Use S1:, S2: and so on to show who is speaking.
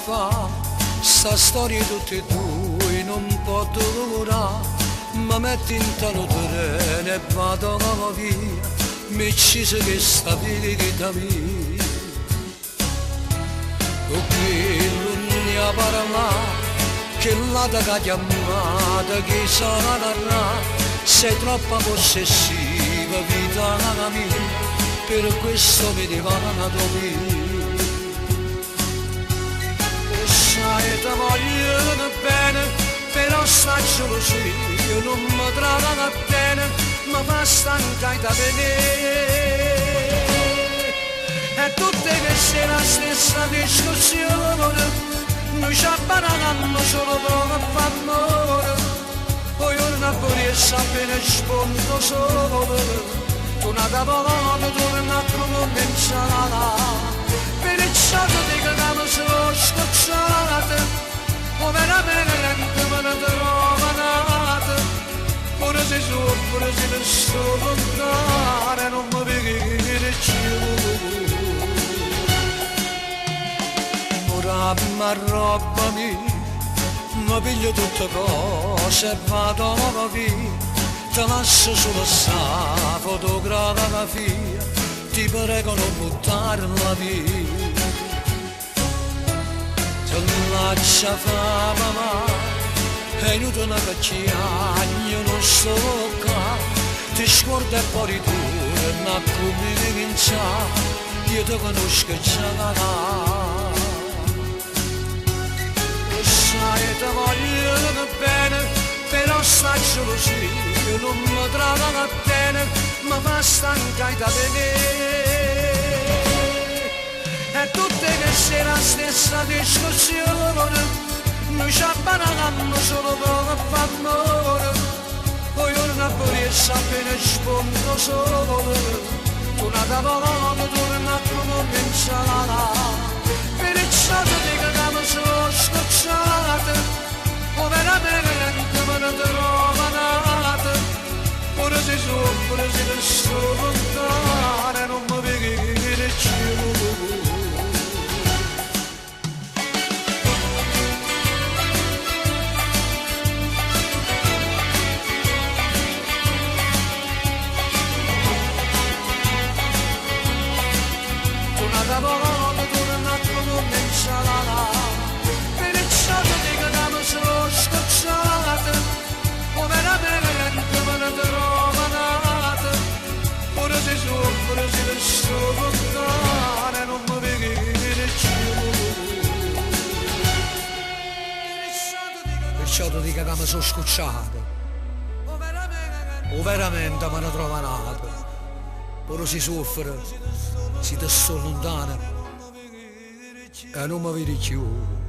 S1: fa, sta storia tutte e due non può durare, ma metti in talo treno e vado via, mi uccise che sta vita mia. O quello ne ha parlato, che la da chiamata, che sono narrata, sei troppo possessiva vita mia, per questo mi divanato via. E ti voglio bene, però sta gelosia non mi trova bene, mi fa stancare da vedere. E tutte che sia la stessa discussione, noi ci abbanamo solo per far amore, poi una furia appena sfondo solo, tu una cavolata torna a cominciare. Per il soldo di che andiamo solo scocciate, o veramente me ne trovo nata, pure se soffro, se ne sto lontano, non mi vedi più. Ora ma roba mia, mi piglio tutte cose e vado via, ti lascio solo sta fotografia, ti prego non buttarla via. Te lascia fa mamma, è inutile una io non sto qua, ti scorda e poi ritorna a come ricominciare, io ti conosco già. Sai ti voglio bene, però sta gelosia non mi trova bene, mi fa stancare da vedere. E tutte che sia la stessa discussione, noi ci abbanamo solo per far amore, poi una furia appena sfondo solo, tu una cavolata torna a cominciare. Per il soldo di che andiamo solo scocciate, o veramente me ne trovo nata, pure se soffro, se ne sto lontano, non mi vedi più. La volta torna a cominciare, per il soldo di che andiamo solo scocciate, o veramente me ne trovo nata, pure se soffro, se ne sto lontano, non mi vedi più. Perciò ti dico che andiamo solo scocciate, o veramente me ne trovo nata, pure si soffre, si ti sto lontano e non mi vedi più.